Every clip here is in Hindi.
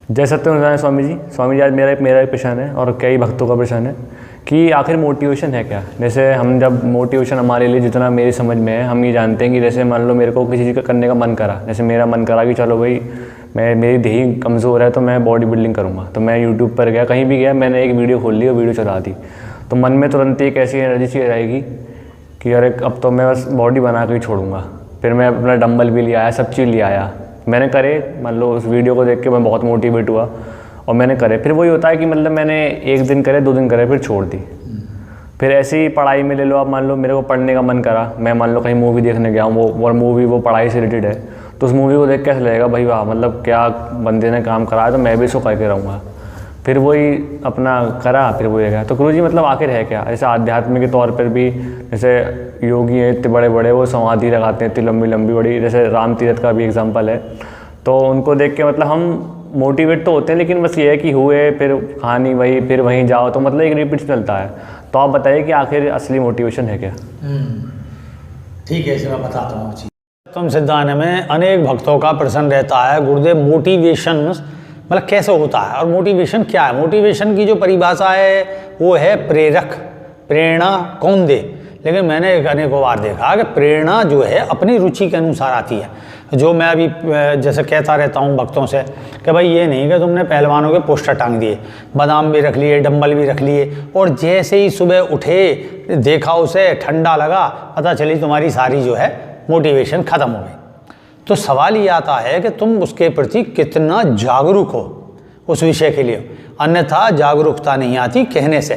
जय सत्यनारायण स्वामी जी आज मेरा एक प्रश्न है और कई भक्तों का प्रश्न है कि आखिर मोटिवेशन है क्या। जैसे हम जब मोटिवेशन हमारे लिए जितना मेरी समझ में है, हम ये जानते हैं कि जैसे मान लो मेरे को किसी चीज़ का करने का मन करा, जैसे मेरा मन करा कि चलो भाई मेरी देही कमज़ोर है तो मैं बॉडी बिल्डिंग करूँगा, तो मैं यूट्यूब पर गया, कहीं भी गया, मैंने एक वीडियो खोल ली और वीडियो चला दी, तो मन में तुरंत एक ऐसी एनर्जी सी रहेगी कि अरे अब तो मैं बस बॉडी बना के ही छोड़ूंगा। फिर मैं अपना डंबल भी ले आया, सब चीज़ ले आया, मैंने करे, मान लो उस वीडियो को देख के मैं बहुत मोटिवेट हुआ और मैंने करे। फिर वही होता है कि मतलब मैंने एक दिन करे, 2 दिन करे, फिर छोड़ दी। फिर ऐसे ही पढ़ाई में ले लो, आप मान लो मेरे को पढ़ने का मन करा, मैं मान लो कहीं मूवी देखने गया हूँ, वो मूवी वो पढ़ाई से रिलेटेड है, तो उस मूवी को देख के ऐसा लगेगा भाई वाह, मतलब क्या बंदे ने काम करा है, तो मैं भी इसको करके रहूँगा। फिर वही अपना करा, फिर वही गया। तो गुरुजी मतलब आखिर है क्या। जैसे आध्यात्म के तौर पर भी जैसे योगी हैं इतने बड़े बड़े, वो समाधि लगाते हैं इतनी लंबी लंबी बड़ी, जैसे राम तीरथ का भी एग्जांपल है, तो उनको देख के मतलब हम मोटिवेट तो होते हैं, लेकिन बस ये है कि हुए फिर कहानी वही, फिर वहीं जाओ, तो मतलब एक रिपीट चलता है। तो आप बताइए कि आखिर असली मोटिवेशन है क्या। ठीक है, इसे मैं बताता हूँ। तुम सिद्धांत में अनेक भक्तों का प्रश्न रहता है, गुरुदेव मोटिवेशन मतलब कैसे होता है और मोटिवेशन क्या है। मोटिवेशन की जो परिभाषा है वो है प्रेरक, प्रेरणा कौन दे। लेकिन मैंने अनेकों बार देखा कि प्रेरणा जो है अपनी रुचि के अनुसार आती है। जो मैं अभी जैसे कहता रहता हूँ भक्तों से कि भाई ये नहीं कि तुमने पहलवानों के पोस्टर टांग दिए, बादाम भी रख लिए, डंबल भी रख लिए, और जैसे ही सुबह उठे देखा उसे ठंडा लगा, पता चली तुम्हारी सारी जो है मोटिवेशन ख़त्म हो गई। तो सवाल ये आता है कि तुम उसके प्रति कितना जागरूक हो उस विषय के लिए, अन्यथा जागरूकता नहीं आती कहने से।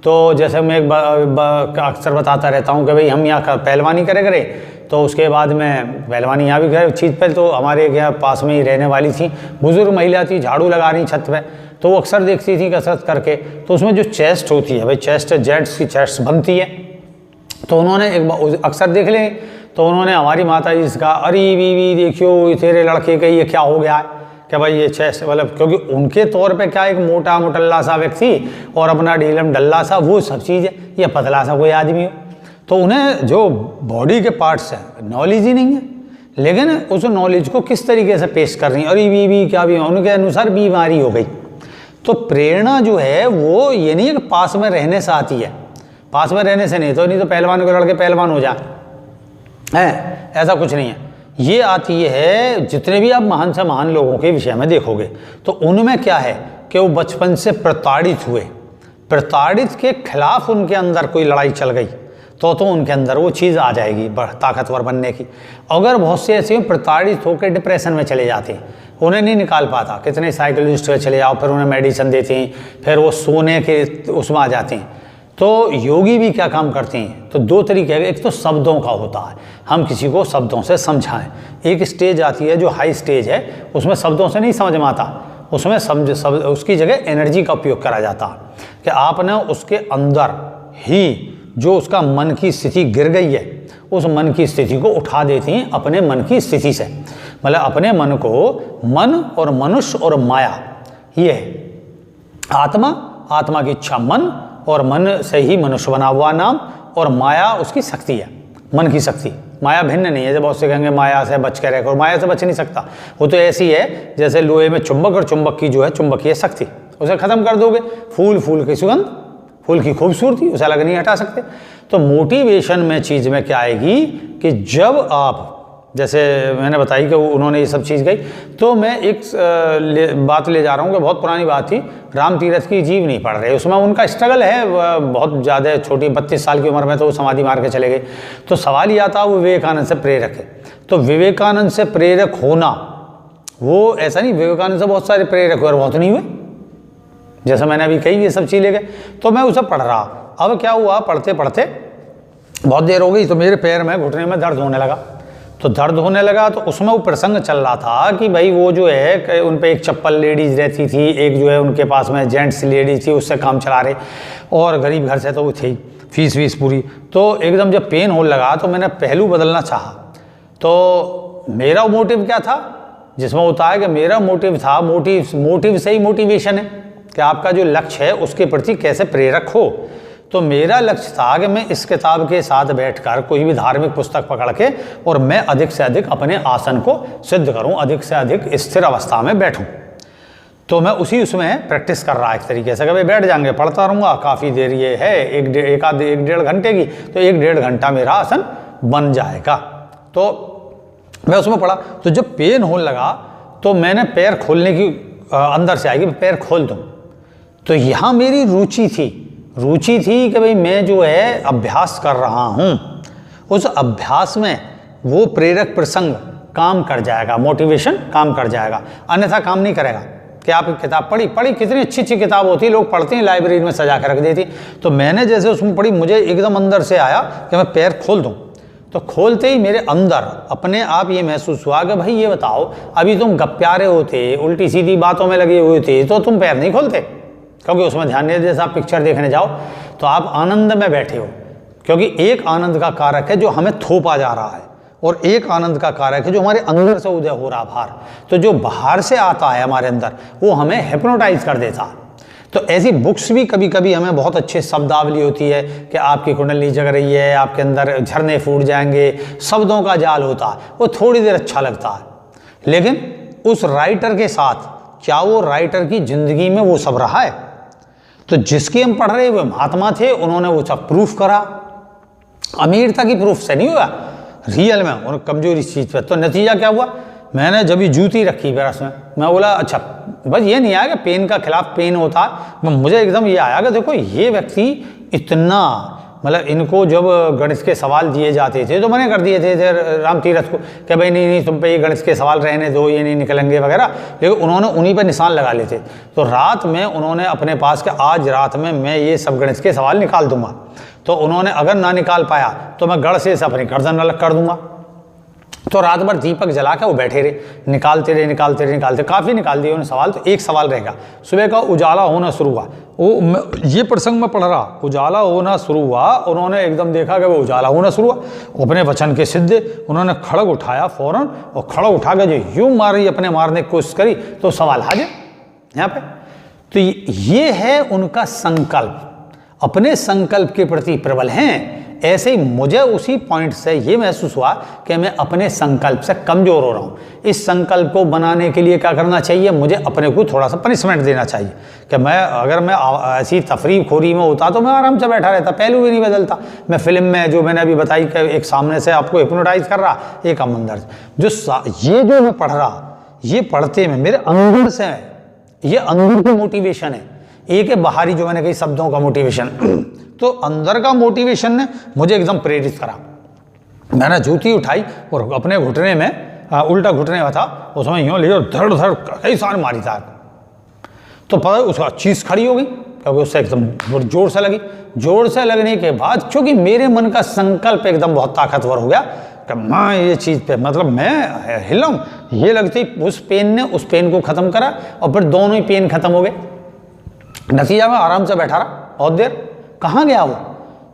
तो जैसे मैं अक्सर बताता रहता हूँ कि भाई हम यहाँ पहलवानी करें, तो उसके बाद में पहलवानी यहाँ भी करे चीज़ पर, तो हमारे यहाँ पास में ही रहने वाली थी, बुज़ुर्ग महिला थी, झाड़ू लगा रही छत पे, तो वो अक्सर देखती थी कसरत करके, तो उसमें जो चेस्ट होती है, भाई चेस्ट जेंट्स की चेस्ट बनती है, तो उन्होंने एक बार अक्सर देख लें, तो उन्होंने हमारी माता जी से कहा, अरे बीवी देखियो तेरे लड़के का ये क्या हो गया है, कि भाई ये चेस्ट, मतलब क्योंकि उनके तौर पे क्या एक मोटा मोटल्ला सा व्यक्ति और अपना ढीलम ढल्ला सा वो सब चीज़ है, ये पतला सा कोई आदमी हो, तो उन्हें जो बॉडी के पार्ट्स हैं नॉलेज ही नहीं है, लेकिन उस नॉलेज को किस तरीके से पेश कर रही हैं, अरे बीवी क्या भी, उनके अनुसार बीमारी हो गई। तो प्रेरणा जो है वो ये नहीं है कि पास में रहने से आती है, पास में रहने से नहीं तो पहलवान के लड़के पहलवान हो जाए, है ऐसा कुछ नहीं है। ये आती है, जितने भी आप महान से महान लोगों के विषय में देखोगे तो उनमें क्या है कि वो बचपन से प्रताड़ित हुए, प्रताड़ित के खिलाफ उनके अंदर कोई लड़ाई चल गई तो उनके अंदर वो चीज़ आ जाएगी ताकतवर बनने की। अगर बहुत से ऐसे प्रताड़ित होकर डिप्रेशन में चले जाते हैं, उन्हें नहीं निकाल पाता, कितने साइकोलॉजिस्ट पे चले जाओ, फिर उन्हें मेडिसिन देते हैं, फिर वो सोने के उसमें आ जाते हैं। तो योगी भी क्या काम करते हैं, तो 2 तरीके हैं, एक तो शब्दों का होता है, हम किसी को शब्दों से समझाएं, एक स्टेज आती है जो हाई स्टेज है, उसमें शब्दों से नहीं समझ में आता, उसमें उसकी जगह एनर्जी का उपयोग करा जाता है कि आपने उसके अंदर ही जो उसका मन की स्थिति गिर गई है, उस मन की स्थिति को उठा देती हैं अपने मन की स्थिति से, मतलब अपने मन को, मन और मनुष्य और माया, ये है आत्मा की इच्छा मन, और मन से ही मनुष्य बना हुआ नाम, और माया उसकी शक्ति है, मन की शक्ति। माया भिन्न नहीं है, जब बहुत से कहेंगे माया से बच के रहे, और माया से बच नहीं सकता, वो तो ऐसी है जैसे लोहे में चुंबक, और चुंबक की जो है चुंबकीय शक्ति, उसे खत्म कर दोगे, फूल की सुगंध, फूल की खूबसूरती, उसे अलग नहीं हटा सकते। तो मोटिवेशन में चीज़ में क्या आएगी कि जब आप, जैसे मैंने बताई कि उन्होंने ये सब चीज़ गई, तो मैं एक बात ले जा रहा हूँ कि बहुत पुरानी बात थी, राम तीरथ की जीव नहीं पढ़ रहे, उसमें उनका स्ट्रगल है बहुत ज़्यादा, छोटी 32 साल की उम्र में तो वो समाधि मार के चले गए। तो सवाल ये आता वो विवेकानंद से प्रेरक है, तो विवेकानंद से प्रेरक होना, वो ऐसा नहीं विवेकानंद से बहुत सारे प्रेरक हुए और बहुत नहीं हुए, जैसे मैंने अभी कही ये सब चीज़ें गए, तो मैं उसे पढ़ रहा। अब क्या हुआ, पढ़ते पढ़ते बहुत देर हो गई, तो मेरे पैर में, घुटने में दर्द होने लगा, तो दर्द होने लगा, तो उसमें वो प्रसंग चल रहा था कि भाई वो जो है उन पे एक चप्पल लेडीज़ रहती थी, एक जो है उनके पास में जेंट्स लेडीज़ थी, उससे काम चला रहे, और गरीब घर से तो वो थी, फीस पूरी। तो एकदम जब पेन होने लगा तो मैंने पहलू बदलना चाहा। तो मेरा मोटिव क्या था, जिसमें होता है कि मेरा मोटिव था, मोटिव से ही मोटिवेशन है कि आपका जो लक्ष्य है उसके प्रति कैसे प्रेरक हो। तो मेरा लक्ष्य था कि मैं इस किताब के साथ बैठकर कोई भी धार्मिक पुस्तक पकड़ के और मैं अधिक से अधिक अपने आसन को सिद्ध करूं, अधिक से अधिक स्थिर अवस्था में बैठूं। तो मैं उसी उसमें प्रैक्टिस कर रहा एक तरीके से, कभी बैठ जाएंगे पढ़ता रहूँगा, काफ़ी देर ये है एक डेढ़ घंटे की, तो 1-1.5 घंटा मेरा आसन बन जाएगा। तो मैं उसमें पढ़ा, तो जब पेन होने लगा तो मैंने पैर खोलने की अंदर से आएगी पैर खोल दूँ, तो यहाँ मेरी रुचि थी कि भाई मैं जो है अभ्यास कर रहा हूँ, उस अभ्यास में वो प्रेरक प्रसंग काम कर जाएगा, मोटिवेशन काम कर जाएगा, अन्यथा काम नहीं करेगा। कि आप किताब पढ़ी कितनी अच्छी किताब होती है, लोग पढ़ते हैं, लाइब्रेरी में सजा के रख देती। तो मैंने जैसे उसमें पढ़ी, मुझे एकदम अंदर से आया कि मैं पैर खोल दूँ, तो खोलते ही मेरे अंदर अपने आप ये महसूस हुआ कि भाई ये बताओ, अभी तुम गप्यारे होते, उल्टी सीधी बातों में लगे हुए थे, तो तुम पैर नहीं खोलते, क्योंकि उसमें ध्यान नहीं, जैसे आप पिक्चर देखने जाओ तो आप आनंद में बैठे हो, क्योंकि एक आनंद का कारक है जो हमें थोपा जा रहा है, और एक आनंद का कारक है जो हमारे अंदर से उदय हो रहा बाहर। तो जो बाहर से आता है हमारे अंदर, वो हमें हिप्नोटाइज कर देता है। तो ऐसी बुक्स भी कभी कभी हमें बहुत अच्छे शब्दावली होती है कि आपकी कुंडली जग रही है, आपके अंदर झरने फूट जाएंगे, शब्दों का जाल होता है, वो थोड़ी देर अच्छा लगता है, लेकिन उस राइटर के साथ क्या वो राइटर की जिंदगी में वो सब रहा है? तो जिसकी हम पढ़ रहे वो महात्मा थे, उन्होंने वो सब प्रूफ करा, अमीरता की प्रूफ से नहीं हुआ, रियल में उन्हें कमजोरी इस चीज़ पर। तो नतीजा क्या हुआ, मैंने जब भी जूती रखी बरस में, मैं बोला अच्छा, बस ये नहीं आया कि पेन का खिलाफ पेन होता है, मुझे एकदम ये आया कि देखो ये व्यक्ति इतना, मतलब इनको जब गणित के सवाल दिए जाते थे तो मने कर दिए थे राम तीरथ को कि भाई नहीं तुम पे ये गणित के सवाल रहने दो, ये नहीं निकलेंगे वगैरह, लेकिन उन्होंने उन्हीं पर निशान लगा लेते। तो रात में उन्होंने अपने पास के आज रात में मैं ये सब गणित के सवाल निकाल दूंगा, तो उन्होंने अगर ना निकाल पाया तो मैं गढ़ से अपनी गर्दन अलग कर दूंगा। तो रात भर दीपक जला के वो बैठे रहे, निकालते रहे, काफ़ी निकाल दिए उन्होंने सवाल। तो एक सवाल रहेगा, सुबह का उजाला होना शुरू हुआ, वो ये प्रसंग में पढ़ रहा, उजाला होना शुरू हुआ, उन्होंने एकदम देखा कि वो उजाला होना शुरू हुआ, अपने वचन के सिद्धे, उन्होंने खड़ग उठाया फौरन, और खड़ग उठा के जो यूँ मारी, अपने मारने की कोशिश करी, तो सवाल हाजिर यहाँ पे। तो ये है उनका संकल्प, अपने संकल्प के प्रति प्रबल हैं। ऐसे ही मुझे उसी पॉइंट से ये महसूस हुआ कि मैं अपने संकल्प से कमज़ोर हो रहा हूँ। इस संकल्प को बनाने के लिए क्या करना चाहिए, मुझे अपने को थोड़ा सा पनिशमेंट देना चाहिए कि मैं अगर मैं ऐसी तफरीह खोरी में होता तो मैं आराम से बैठा रहता, पहलू भी नहीं बदलता। मैं फिल्म में जो मैंने अभी बताई कि एक सामने से आपको हिप्नोटाइज कर रहा, एक हम अंदर से, ये जो मैं पढ़ रहा, ये पढ़ते में मेरे अंदर से, ये अंदर की मोटिवेशन है, एक है बाहरी जो मैंने कही शब्दों का मोटिवेशन। तो अंदर का मोटिवेशन ने मुझे एकदम प्रेरित करा। मैंने जूती उठाई और अपने घुटने में उल्टा घुटने में था, उसमें यूँ लिया और धड़ धड़ कई सार मारी था। तो पता उसका चीज़ खड़ी हो गई, क्योंकि उससे एकदम जोर से लगी। जोर से लगने के बाद चूँकि मेरे मन का संकल्प एकदम बहुत ताकतवर हो गया कि मैं ये चीज़ पे, मतलब मैं हिलाऊँ, ये लगती उस पेन ने उस पेन को ख़त्म करा, और फिर दोनों ही पेन ख़त्म हो गए। नतीजा में आराम से बैठा रहा बहुत देर। कहाँ गया वो,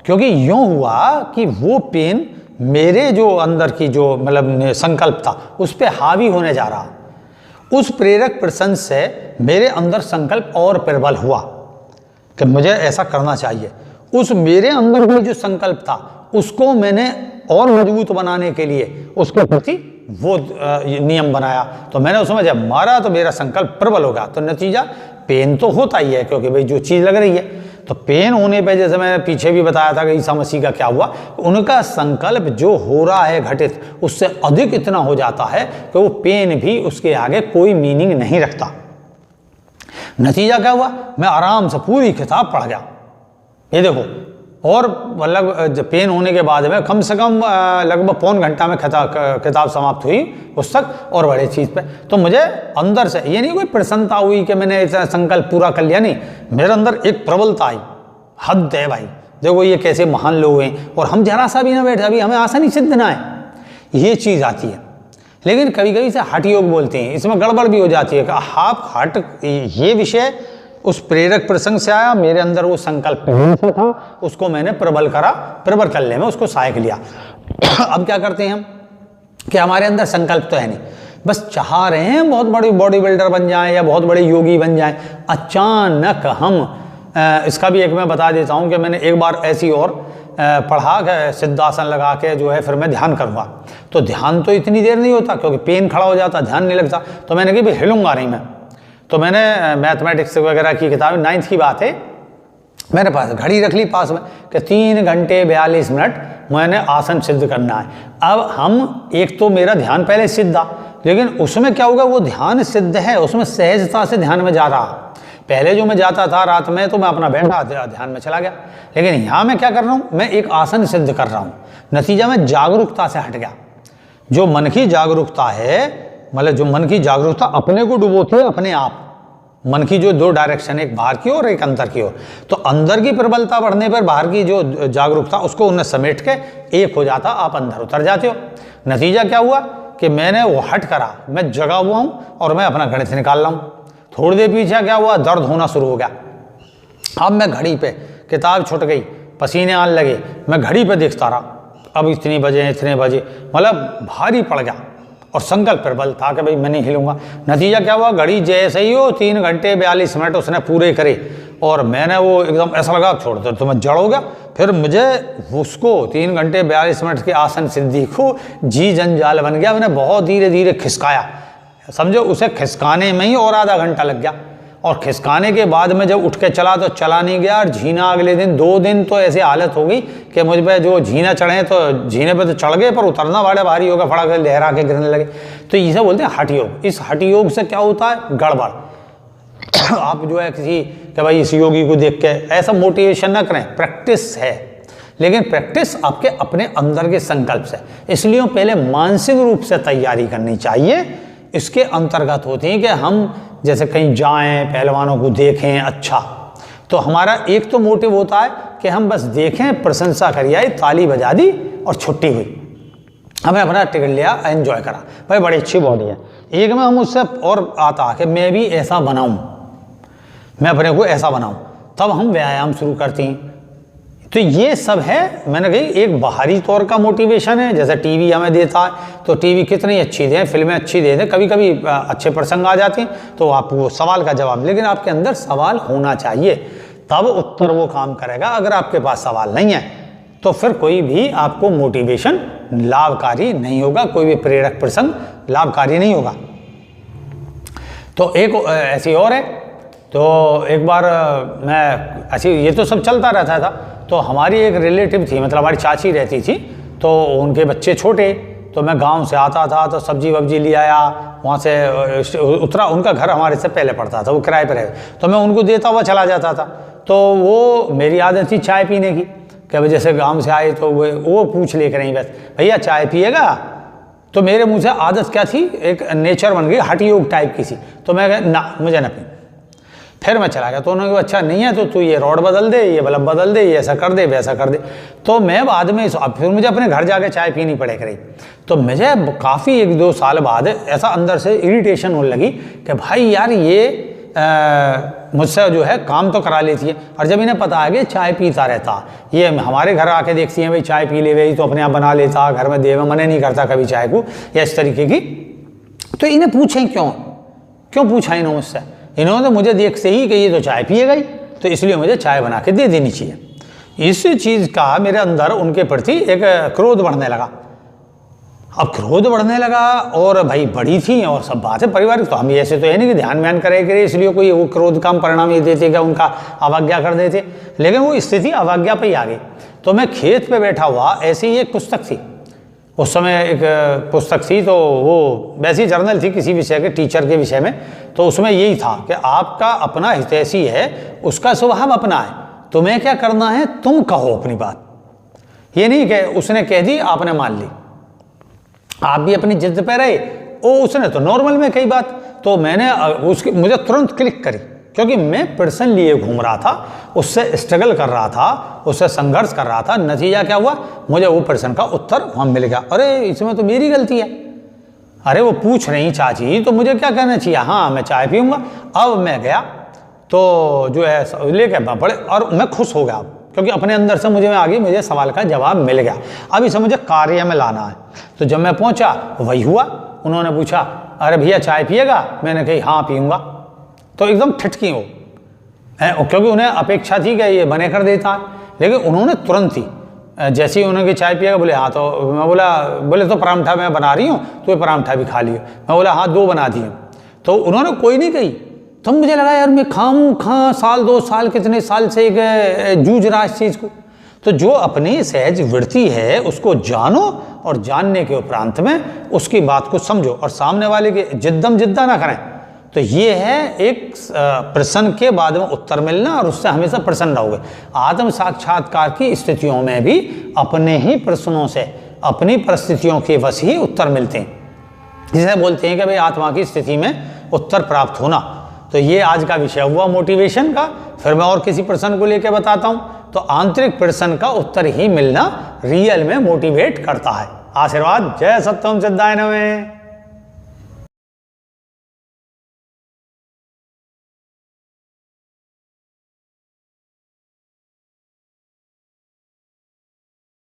क्योंकि यूँ हुआ कि वो पेन मेरे जो अंदर की जो मतलब संकल्प था उस पर हावी होने जा रहा। उस प्रेरक प्रसंग से मेरे अंदर संकल्प और प्रबल हुआ कि मुझे ऐसा करना चाहिए। उस मेरे अंदर भी जो संकल्प था उसको मैंने और मजबूत बनाने के लिए उसके प्रति वो नियम बनाया। तो मैंने उसमें जब मारा तो मेरा संकल्प प्रबल हो गया। तो नतीजा पेन तो होता ही है, क्योंकि भाई जो चीज़ लग रही है। तो पेन होने पे जैसे मैंने पीछे भी बताया था कि ईसा मसीह का क्या हुआ, उनका संकल्प जो हो रहा है घटित, उससे अधिक इतना हो जाता है कि वो पेन भी उसके आगे कोई मीनिंग नहीं रखता। नतीजा क्या हुआ, मैं आराम से पूरी किताब पढ़ गया। ये देखो, और मतलब पेन होने के बाद में कम से कम लगभग पौन घंटा में किताब समाप्त हुई पुस्तक, और बड़े चीज़ पे। तो मुझे अंदर से ये नहीं कोई प्रसन्नता हुई कि मैंने ऐसा संकल्प पूरा कर लिया, नहीं, मेरे अंदर एक प्रबलता आई, हद है भाई, देखो ये कैसे महान लोग हैं और हम जरा सा भी ना बैठे, अभी हमें आसानी सिद्ध ना है, ये चीज़ आती है। लेकिन कभी कभी से हठ योग बोलते हैं, इसमें गड़बड़ भी हो जाती है कि आप हट, ये विषय उस प्रेरक प्रसंग से आया, मेरे अंदर वो संकल्प से था, उसको मैंने प्रबल करा, प्रबल करने में उसको सहायक लिया। अब क्या करते हैं हम कि हमारे अंदर संकल्प तो है नहीं, बस चाह रहे हैं बहुत बड़े बॉडी बिल्डर बन जाएं या बहुत बड़े योगी बन जाएं। अचानक हम इसका भी एक मैं बता देता हूं कि मैंने एक बार ऐसी और पढ़ा कि सिद्धासन लगा के जो है फिर मैं ध्यान करूँगा। तो ध्यान तो इतनी देर नहीं होता, क्योंकि पेन खड़ा हो जाता, ध्यान नहीं लगता। तो मैंने कहा भाई हिलूंगा नहीं मैं। तो मैंने मैथमेटिक्स वगैरह की किताब 9th की बात है, मैंने पास घड़ी रख ली पास में कि 3 घंटे 42 मिनट मैंने आसन सिद्ध करना है। अब हम एक तो मेरा ध्यान पहले सिद्ध था, लेकिन उसमें क्या होगा, वो ध्यान सिद्ध है, उसमें सहजता से ध्यान में जा रहा। पहले जो मैं जाता था रात में तो मैं अपना बैठा ध्यान में चला गया, लेकिन यहाँ मैं क्या कर रहा हूँ, मैं एक आसन सिद्ध कर रहा हूँ। नतीजा में जागरूकता से हट गया। जो मन की जागरूकता है, मतलब जो मन की जागरूकता अपने को डुबोती है अपने आप, मन की जो 2 डायरेक्शन, एक बाहर की ओर एक अंदर की ओर, तो अंदर की प्रबलता बढ़ने पर बाहर की जो जागरूकता उसको उन्हें समेट के एक हो जाता, आप अंदर उतर जाते हो। नतीजा क्या हुआ कि मैंने वो हट करा, मैं जगा हुआ हूँ और मैं अपना गणित निकाल रहा हूँ। थोड़ी देर पीछे क्या हुआ, दर्द होना शुरू हो गया। अब मैं घड़ी पे, किताब छूट गई, पसीने आने लगे, मैं घड़ी पे देखता रहा, अब इतने बजे, मतलब भारी पड़ गया और संकल्प प्रबल था कि भाई मैं नहीं हिलूंगा। नतीजा क्या हुआ, घड़ी जैसे ही हो 3 घंटे 42 मिनट उसने पूरे करे और मैंने वो एकदम ऐसा लगा छोड़ दो तो मैं जड़ हो गया। फिर मुझे उसको 3 घंटे 42 मिनट के आसन सिद्धि को जी जंजाल बन गया। मैंने बहुत धीरे धीरे खिसकाया, समझो उसे खिसकाने में ही और आधा घंटा लग गया, और खिसकाने के बाद में जब उठ के चला तो चला नहीं गया। और झीना अगले दिन 2 दिन तो ऐसी हालत हो गई कि मुझ पे जो झीना चढ़े तो झीने पे तो चढ़ गए, पर उतरना बड़ा भारी होगा, फड़ा कर लहरा के गिरने लगे। तो इसे बोलते हैं हठ योग। इस हठ योग से क्या होता है, गड़बड़। आप जो है किसी कि भाई इस योगी को देख के ऐसा मोटिवेशन ना करें, प्रैक्टिस है, लेकिन प्रैक्टिस आपके अपने अंदर के संकल्प से। इसलिए पहले मानसिक रूप से तैयारी करनी चाहिए। इसके अंतर्गत होती है कि हम जैसे कहीं जाएं, पहलवानों को देखें, अच्छा, तो हमारा एक तो मोटिव होता है कि हम बस देखें, प्रशंसा करी आई, ताली बजा दी और छुट्टी हुई, हमें अपना टिकट लिया, एंजॉय करा, भाई बड़ी अच्छी बॉडी है। एक में हम उससे और आता कि मैं भी ऐसा बनाऊं, मैं अपने को ऐसा बनाऊं, तब हम व्यायाम शुरू करती हैं। तो ये सब है, मैंने कही एक बाहरी तौर का मोटिवेशन है। जैसे टीवी हमें देता है, तो टीवी कितनी अच्छी दें, फिल्में अच्छी दे दें, कभी कभी अच्छे प्रसंग आ जाते हैं तो आप वो सवाल का जवाब, लेकिन आपके अंदर सवाल होना चाहिए, तब उत्तर वो काम करेगा। अगर आपके पास सवाल नहीं है तो फिर कोई भी आपको मोटिवेशन लाभकारी नहीं होगा, कोई भी प्रेरक प्रसंग लाभकारी नहीं होगा। तो एक ऐसी और है, तो एक बार मैं ऐसी, ये तो सब चलता रहता था, तो हमारी एक रिलेटिव थी, मतलब हमारी चाची रहती थी, तो उनके बच्चे छोटे, तो मैं गांव से आता था तो सब्जी वब्जी ले आया, वहाँ से उतरा, उनका घर हमारे से पहले पड़ता था, वो किराए पर रहते, तो मैं उनको देता हुआ चला जाता था। तो वो मेरी आदत थी चाय पीने की, कि जैसे गांव से आए तो वो पूछ ले करें बस, भैया चाय पिएगा, तो मेरे मुँह से आदत क्या थी, एक नेचर बन गई हठ योग टाइप की सी, तो मैं ना, मुझे ना पी। फिर मैं चला गया, तो उन्होंने कहा अच्छा नहीं है तो तू ये रॉड बदल दे, ये बल्ब बदल दे, ये ऐसा कर दे, वैसा कर दे। तो मैं बाद में अब फिर मुझे अपने घर जाके चाय पीनी पड़े करी, तो मुझे काफ़ी 1-2 साल बाद ऐसा अंदर से इरिटेशन होने लगी कि भाई यार ये मुझसे जो है काम तो करा लेती है, और जब इन्हें पता है कि चाय पीता रहता, ये हमारे घर आके देखती हैं भाई चाय पी ले गई तो अपने आप बना लेता, घर में देवे, मना नहीं करता कभी चाय को, या इस तरीके की। तो इन्हें पूछें क्यों पूछा इन्होंने मुझसे, इन्होंने तो मुझे देख से ही कि ये तो चाय पिएगा ही, तो इसलिए मुझे चाय बना के दे देनी चाहिए। इस चीज़ का मेरे अंदर उनके प्रति एक क्रोध बढ़ने लगा। अब क्रोध बढ़ने लगा, और भाई बड़ी थी और सब बात है परिवार, तो हम ऐसे तो है नहीं कि ध्यान व्यान करे, इसलिए कोई वो क्रोध का परिणाम ये देते कि उनका अवज्ञा कर देते, लेकिन वो स्थिति अवज्ञा पर ही आ गई। तो मैं खेत पर बैठा हुआ, ऐसी ही एक पुस्तक थी, उस समय एक पुस्तक थी, तो वो वैसी जर्नल थी किसी विषय के, टीचर के विषय में, तो उसमें यही था कि आपका अपना हितैषी है, उसका स्वभाव अपना है, तुम्हें क्या करना है, तुम कहो अपनी बात, ये नहीं कि उसने कह दी आपने मान ली, आप भी अपनी जिद पे रहे, ओ उसने तो नॉर्मल में कही बात, तो मैंने उसकी मुझे तुरंत क्लिक करी, क्योंकि मैं पर्सन लिए घूम रहा था, उससे स्ट्रगल कर रहा था, उससे संघर्ष कर रहा था। नतीजा क्या हुआ, मुझे वो पर्सन का उत्तर वहाँ मिल गया, अरे इसमें तो मेरी गलती है, अरे वो पूछ रही चाची तो मुझे क्या कहना चाहिए, हाँ मैं चाय पीऊँगा। अब मैं गया तो जो है लेके बड़े, और मैं खुश हो गया, क्योंकि अपने अंदर से मुझे सवाल का जवाब मिल गया। अब इसे मुझे कार्य में लाना है। तो जब मैं पहुँचा वही हुआ, उन्होंने पूछा अरे भैया चाय पिएगा, मैंने कही हाँ पीऊँगा, तो एकदम ठिठकी हो, क्योंकि उन्हें अपेक्षा थी कि ये बने कर देता है, लेकिन उन्होंने तुरंत ही जैसे ही उन्होंने चाय पिया, बोले हाँ, तो मैं बोले तो परांठा मैं बना रही हूँ, तो ये परांठा भी खा लियो। मैं बोला हाँ 2 बना दिए। तो उन्होंने कोई नहीं कही, तब मुझे लगा यार मैं खां साल 2 साल कितने साल से एक जूझ रहा इस चीज़ को। तो जो अपनी सहज वृत्ति है उसको जानो और जानने के उपरांत में उसकी बात को समझो और सामने वाले के जिद्दा ना करें। तो ये है एक प्रश्न के बाद में उत्तर मिलना और उससे हमेशा प्रसन्न रहोगे। आत्म साक्षात्कार की स्थितियों में भी अपने ही प्रश्नों से अपनी परिस्थितियों के वश ही उत्तर मिलते हैं, जिसे बोलते हैं कि भाई आत्मा की स्थिति में उत्तर प्राप्त होना। तो ये आज का विषय हुआ मोटिवेशन का। फिर मैं और किसी प्रश्न को लेकर बताता हूं। तो आंतरिक प्रश्न का उत्तर ही मिलना रियल में मोटिवेट करता है। आशीर्वाद। जय सत्यम सिद्धाय नमः।